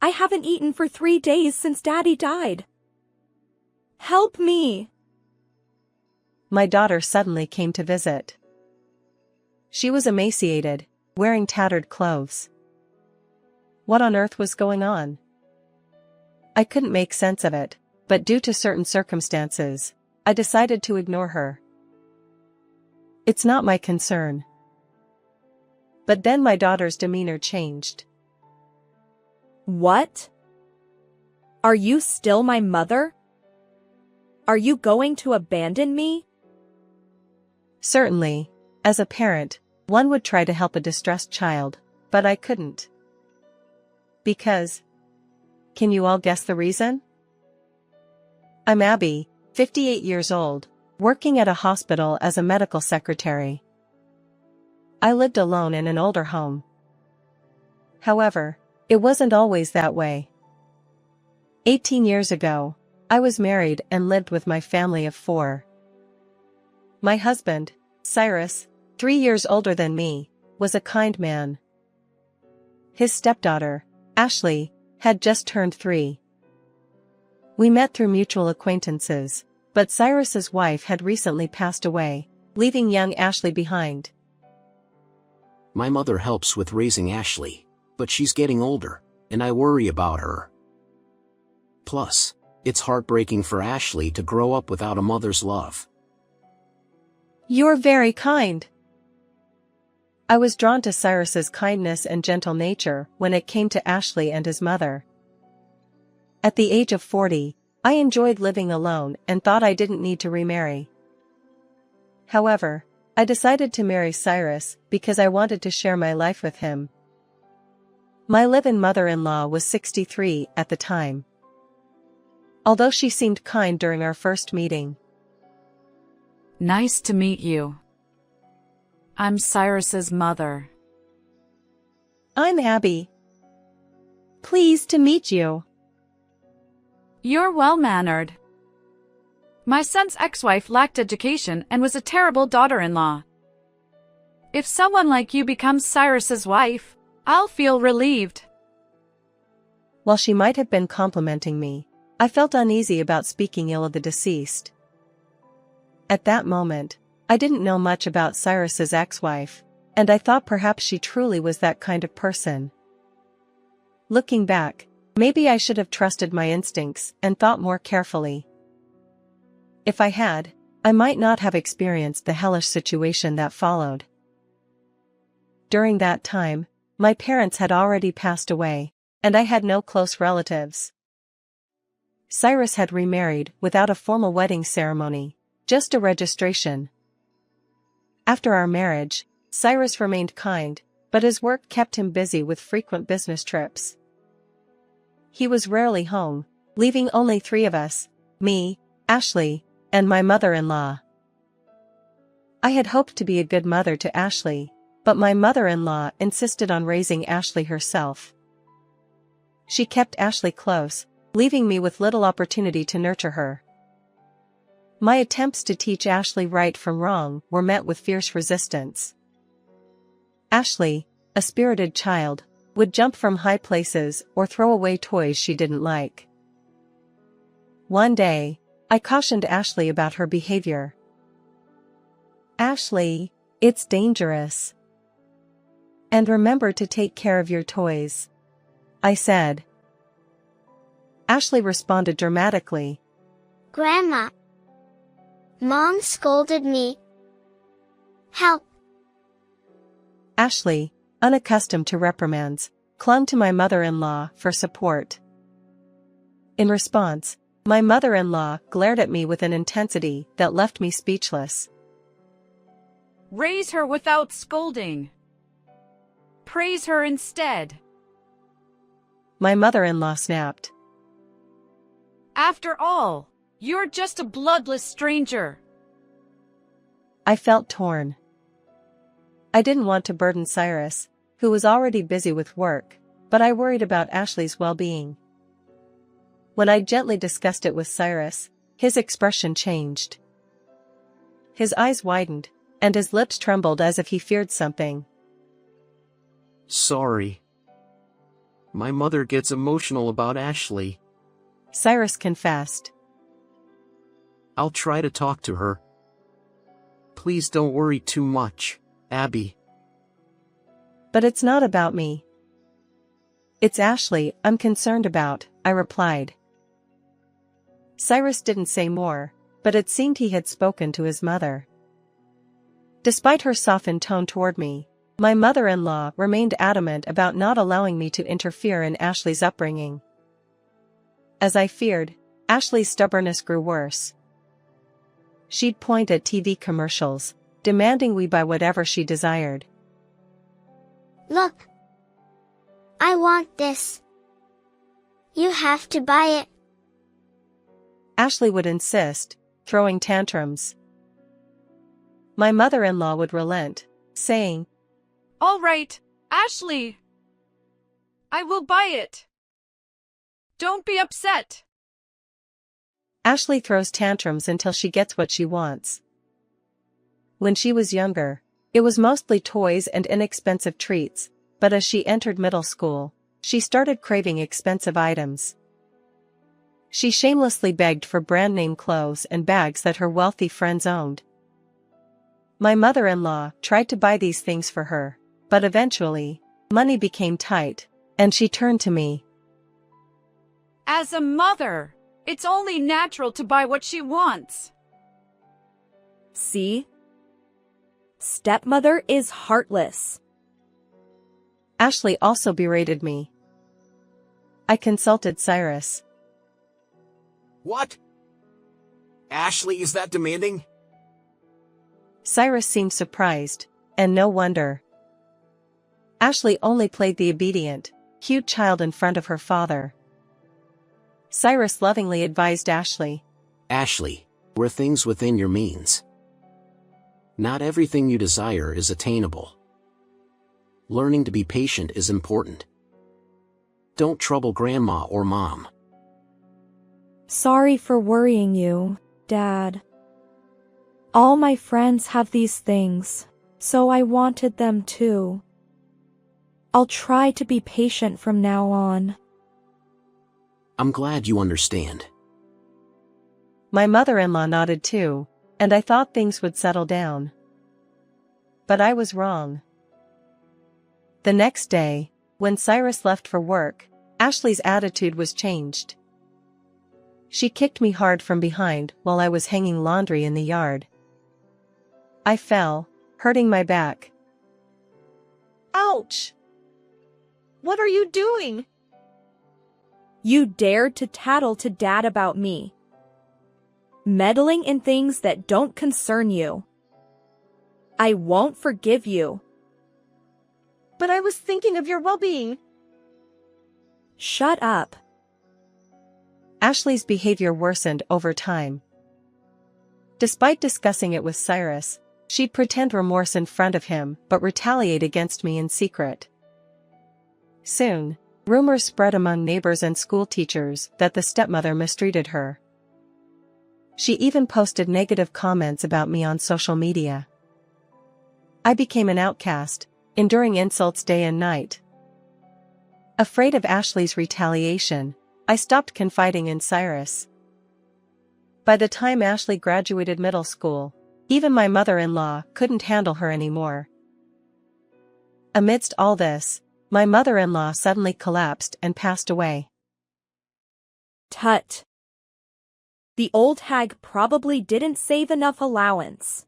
I haven't eaten for 3 days since Daddy died. Help me! My daughter suddenly came to visit. She was emaciated, wearing tattered clothes. What on earth was going on? I couldn't make sense of it, but due to certain circumstances, I decided to ignore her. It's not my concern. But then my daughter's demeanor changed. What? Are you still my mother? Are you going to abandon me? Certainly, as a parent, one would try to help a distressed child, but I couldn't. Because. Can you all guess the reason? I'm Abby, 58 years old, working at a hospital as a medical secretary. I lived alone in an older home. However, it wasn't always that way. 18 years ago, I was married and lived with my family of 4. My husband, Cyrus, 3 years older than me, was a kind man. His stepdaughter, Ashley, had just turned 3. We met through mutual acquaintances, but Cyrus's wife had recently passed away, leaving young Ashley behind. My mother helps with raising Ashley, but she's getting older, and I worry about her. Plus, it's heartbreaking for Ashley to grow up without a mother's love. You're very kind. I was drawn to Cyrus's kindness and gentle nature when it came to Ashley and his mother. At the age of 40, I enjoyed living alone and thought I didn't need to remarry. However, I decided to marry Cyrus because I wanted to share my life with him. My live-in mother-in-law was 63 at the time. Although she seemed kind during our first meeting. Nice to meet you. I'm Cyrus's mother. I'm Abby. Pleased to meet you. You're well-mannered. My son's ex-wife lacked education and was a terrible daughter-in-law. If someone like you becomes Cyrus's wife, I'll feel relieved. While she might have been complimenting me, I felt uneasy about speaking ill of the deceased. At that moment, I didn't know much about Cyrus's ex-wife, and I thought perhaps she truly was that kind of person. Looking back, maybe I should have trusted my instincts and thought more carefully. If I had, I might not have experienced the hellish situation that followed. During that time, my parents had already passed away, and I had no close relatives. Cyrus had remarried without a formal wedding ceremony, just a registration. After our marriage, Cyrus remained kind, but his work kept him busy with frequent business trips. He was rarely home, leaving only 3 of us, me, Ashley, and my mother-in-law. I had hoped to be a good mother to Ashley, but my mother-in-law insisted on raising Ashley herself. She kept Ashley close, leaving me with little opportunity to nurture her. My attempts to teach Ashley right from wrong were met with fierce resistance. Ashley, a spirited child, would jump from high places or throw away toys she didn't like. One day, I cautioned Ashley about her behavior. Ashley, it's dangerous. And remember to take care of your toys, I said. Ashley responded dramatically. Grandma, Mom scolded me. Help. Ashley, unaccustomed to reprimands, clung to my mother-in-law for support. In response, my mother-in-law glared at me with an intensity that left me speechless. Raise her without scolding. Praise her instead. My mother-in-law snapped. After all, you're just a bloodless stranger. I felt torn. I didn't want to burden Cyrus, who was already busy with work, but I worried about Ashley's well-being. When I gently discussed it with Cyrus, his expression changed. His eyes widened, and his lips trembled as if he feared something. Sorry. My mother gets emotional about Ashley. Cyrus confessed. I'll try to talk to her. Please don't worry too much, Abby. But it's not about me. It's Ashley I'm concerned about, I replied. Cyrus didn't say more, but it seemed he had spoken to his mother. Despite her softened tone toward me, my mother-in-law remained adamant about not allowing me to interfere in Ashley's upbringing. As I feared, Ashley's stubbornness grew worse. She'd point at TV commercials, demanding we buy whatever she desired. Look. I want this. You have to buy it. Ashley would insist, throwing tantrums. My mother-in-law would relent, saying, All right, Ashley. I will buy it. Don't be upset. Ashley throws tantrums until she gets what she wants. When she was younger, it was mostly toys and inexpensive treats, but as she entered middle school, she started craving expensive items. She shamelessly begged for brand-name clothes and bags that her wealthy friends owned. My mother-in-law tried to buy these things for her, but eventually, money became tight, and she turned to me. As a mother, it's only natural to buy what she wants. See? Stepmother is heartless. Ashley also berated me. I consulted Cyrus. What? Ashley is that demanding? Cyrus seemed surprised, and no wonder. Ashley only played the obedient, cute child in front of her father. Cyrus lovingly advised Ashley. Ashley, we're things within your means. Not everything you desire is attainable. Learning to be patient is important. Don't trouble Grandma or Mom. Sorry for worrying you, Dad. All my friends have these things, so I wanted them too. I'll try to be patient from now on. I'm glad you understand. My mother-in-law nodded too, and I thought things would settle down. But I was wrong. The next day, when Cyrus left for work, Ashley's attitude was changed. She kicked me hard from behind while I was hanging laundry in the yard. I fell, hurting my back. Ouch! What are you doing? You dared to tattle to Dad about me. Meddling in things that don't concern you. I won't forgive you. But I was thinking of your well-being. Shut up. Ashley's behavior worsened over time. Despite discussing it with Cyrus, she'd pretend remorse in front of him but retaliate against me in secret. Soon, rumors spread among neighbors and school teachers that the stepmother mistreated her. She even posted negative comments about me on social media. I became an outcast, enduring insults day and night. Afraid of Ashley's retaliation, I stopped confiding in Cyrus. By the time Ashley graduated middle school, even my mother-in-law couldn't handle her anymore. Amidst all this, my mother-in-law suddenly collapsed and passed away. Tut. The old hag probably didn't save enough allowance.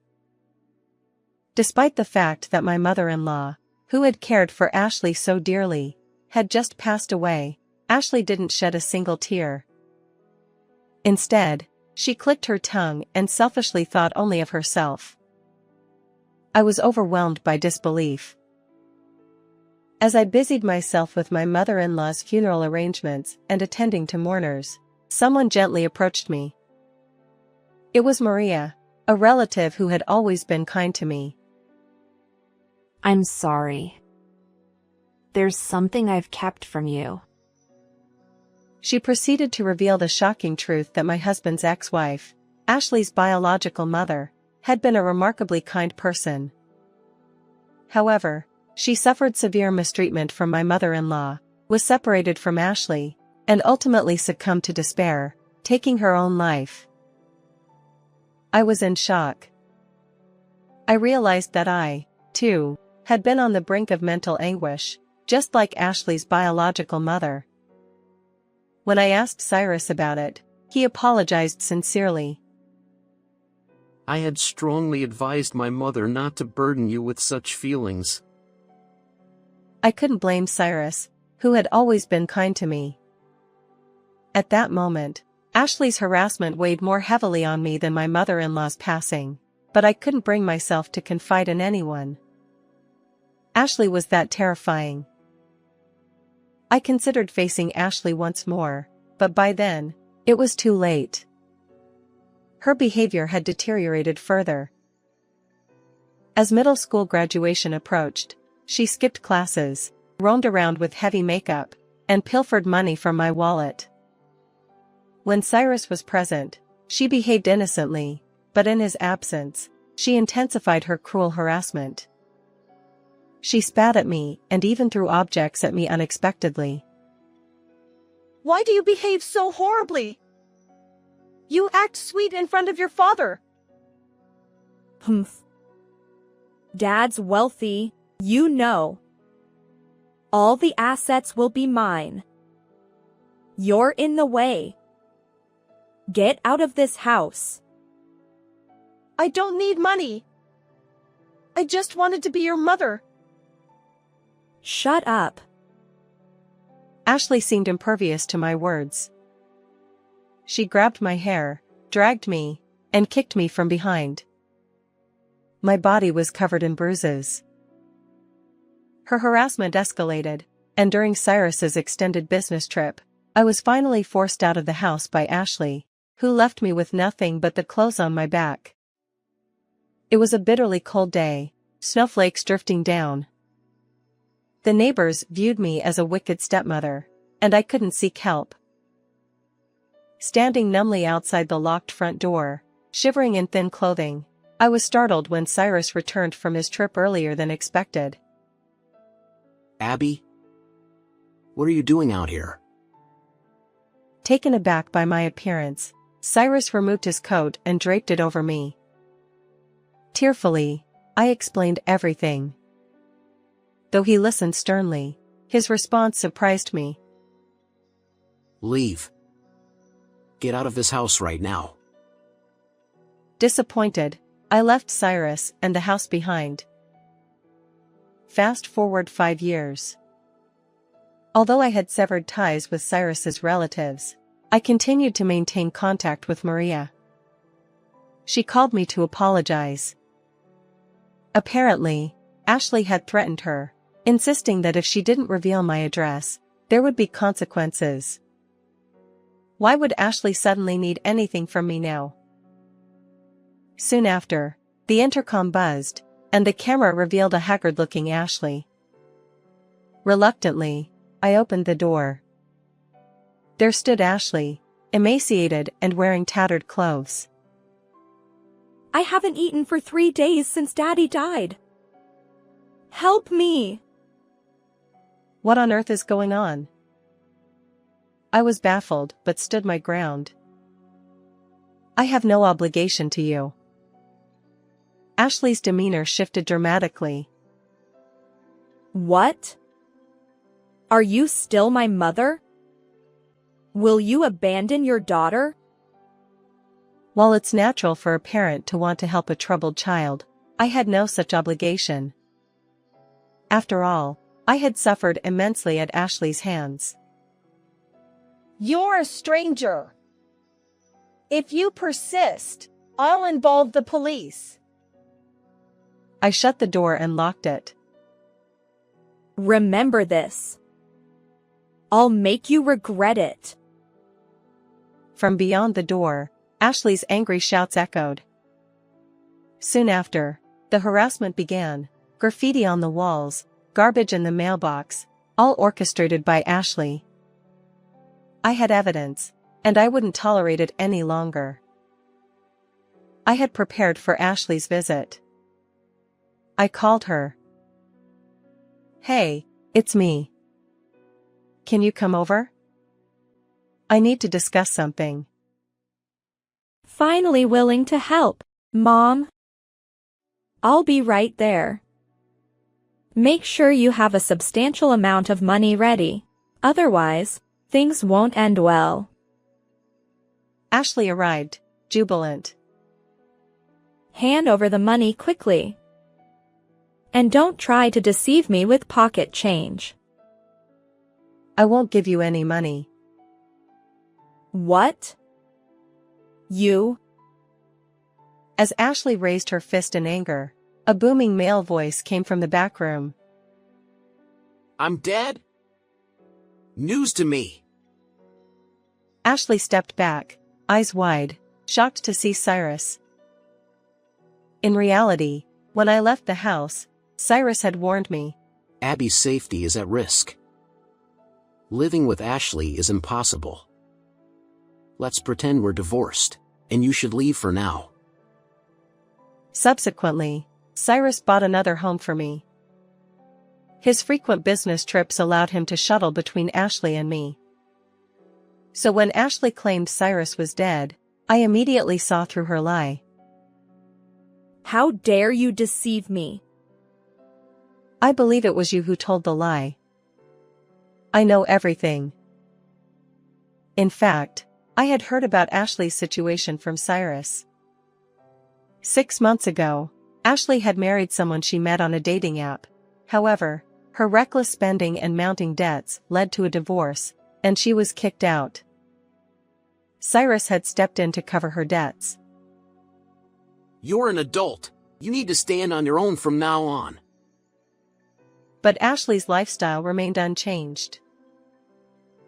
Despite the fact that my mother-in-law, who had cared for Ashley so dearly, had just passed away, Ashley didn't shed a single tear. Instead, she clicked her tongue and selfishly thought only of herself. I was overwhelmed by disbelief. As I busied myself with my mother-in-law's funeral arrangements and attending to mourners, someone gently approached me. It was Maria, a relative who had always been kind to me. I'm sorry. There's something I've kept from you. She proceeded to reveal the shocking truth that my husband's ex-wife, Ashley's biological mother, had been a remarkably kind person. However, she suffered severe mistreatment from my mother-in-law, was separated from Ashley, and ultimately succumbed to despair, taking her own life. I was in shock. I realized that I, too, had been on the brink of mental anguish, just like Ashley's biological mother. When I asked Cyrus about it, he apologized sincerely. I had strongly advised my mother not to burden you with such feelings. I couldn't blame Cyrus, who had always been kind to me. At that moment, Ashley's harassment weighed more heavily on me than my mother-in-law's passing, but I couldn't bring myself to confide in anyone. Ashley was that terrifying. I considered facing Ashley once more, but by then, it was too late. Her behavior had deteriorated further. As middle school graduation approached, she skipped classes, roamed around with heavy makeup, and pilfered money from my wallet. When Cyrus was present, she behaved innocently, but in his absence, she intensified her cruel harassment. She spat at me and even threw objects at me unexpectedly. Why do you behave so horribly? You act sweet in front of your father. Humph. Dad's wealthy, you know. All the assets will be mine. You're in the way. Get out of this house. I don't need money. I just wanted to be your mother. Shut up. Ashley seemed impervious to my words. She grabbed my hair, dragged me, and kicked me from behind. My body was covered in bruises. Her harassment escalated, and during Cyrus's extended business trip, I was finally forced out of the house by Ashley, who left me with nothing but the clothes on my back. It was a bitterly cold day, snowflakes drifting down. The neighbors viewed me as a wicked stepmother, and I couldn't seek help. Standing numbly outside the locked front door, shivering in thin clothing, I was startled when Cyrus returned from his trip earlier than expected. Abby? What are you doing out here? Taken aback by my appearance, Cyrus removed his coat and draped it over me. Tearfully, I explained everything. Though he listened sternly, his response surprised me. Leave. Get out of this house right now. Disappointed, I left Cyrus and the house behind. Fast forward 5 years. Although I had severed ties with Cyrus's relatives, I continued to maintain contact with Maria. She called me to apologize. Apparently, Ashley had threatened her, insisting that if she didn't reveal my address, there would be consequences. Why would Ashley suddenly need anything from me now? Soon after, the intercom buzzed, and the camera revealed a haggard-looking Ashley. Reluctantly, I opened the door. There stood Ashley, emaciated and wearing tattered clothes. I haven't eaten for 3 days since Daddy died. Help me. What on earth is going on? I was baffled but stood my ground. I have no obligation to you. Ashley's demeanor shifted dramatically. What? Are you still my mother? Will you abandon your daughter? While it's natural for a parent to want to help a troubled child, I had no such obligation. After all, I had suffered immensely at Ashley's hands. You're a stranger. If you persist, I'll involve the police. I shut the door and locked it. Remember this. I'll make you regret it. From beyond the door, Ashley's angry shouts echoed. Soon after, the harassment began, graffiti on the walls, garbage in the mailbox, all orchestrated by Ashley. I had evidence, and I wouldn't tolerate it any longer. I had prepared for Ashley's visit. I called her. Hey, it's me. Can you come over? I need to discuss something. Finally willing to help, Mom. I'll be right there. Make sure you have a substantial amount of money ready. Otherwise, things won't end well. Ashley arrived, jubilant. Hand over the money quickly. And don't try to deceive me with pocket change. I won't give you any money. What? You? As Ashley raised her fist in anger, a booming male voice came from the back room. I'm dead? News to me. Ashley stepped back, eyes wide, shocked to see Cyrus. In reality, when I left the house, Cyrus had warned me. Abby's safety is at risk. Living with Ashley is impossible. Let's pretend we're divorced, and you should leave for now. Subsequently, Cyrus bought another home for me. His frequent business trips allowed him to shuttle between Ashley and me. So when Ashley claimed Cyrus was dead, I immediately saw through her lie. How dare you deceive me? I believe it was you who told the lie. I know everything. In fact, I had heard about Ashley's situation from Cyrus. 6 months ago, Ashley had married someone she met on a dating app. However, her reckless spending and mounting debts led to a divorce, and she was kicked out. Cyrus had stepped in to cover her debts. You're an adult. You need to stand on your own from now on. But Ashley's lifestyle remained unchanged.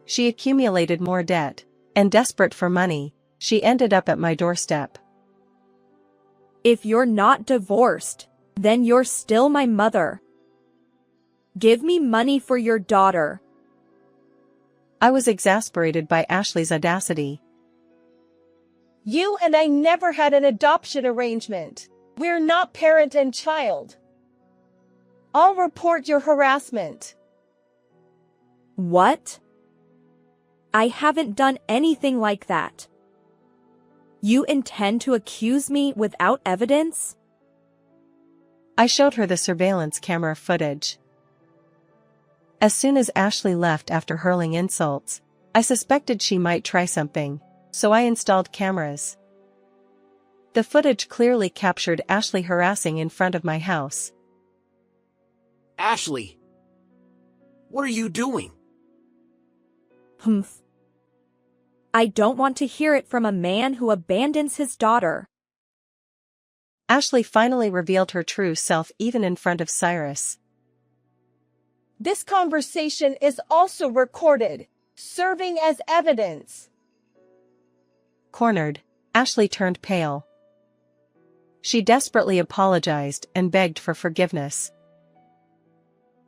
She accumulated more debt, and desperate for money, she ended up at my doorstep. If you're not divorced, then you're still my mother. Give me money for your daughter. I was exasperated by Ashley's audacity. You and I never had an adoption arrangement. We're not parent and child. I'll report your harassment. What? I haven't done anything like that. You intend to accuse me without evidence? I showed her the surveillance camera footage. As soon as Ashley left after hurling insults, I suspected she might try something, so I installed cameras. The footage clearly captured Ashley harassing in front of my house. Ashley! What are you doing? Humph. I don't want to hear it from a man who abandons his daughter. Ashley finally revealed her true self even in front of Cyrus. This conversation is also recorded, serving as evidence. Cornered, Ashley turned pale. She desperately apologized and begged for forgiveness.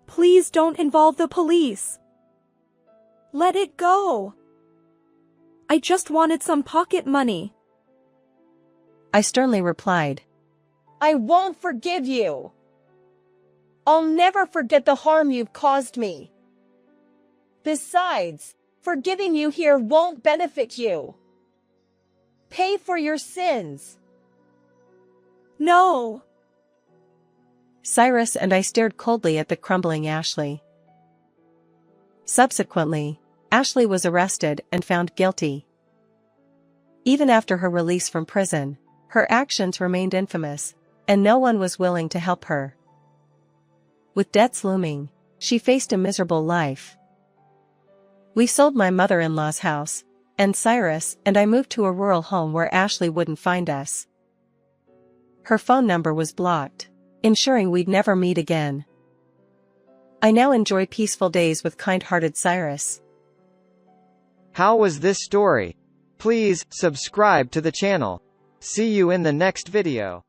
Please don't involve the police. Let it go. I just wanted some pocket money. I sternly replied. I won't forgive you. I'll never forget the harm you've caused me. Besides, forgiving you here won't benefit you. Pay for your sins. No. Cyrus and I stared coldly at the crumbling Ashley. Subsequently, Ashley was arrested and found guilty. Even after her release from prison, her actions remained infamous, and no one was willing to help her. With debts looming, she faced a miserable life. We sold my mother-in-law's house, and Cyrus and I moved to a rural home where Ashley wouldn't find us. Her phone number was blocked, ensuring we'd never meet again. I now enjoy peaceful days with kind-hearted Cyrus. How was this story? Please subscribe to the channel. See you in the next video.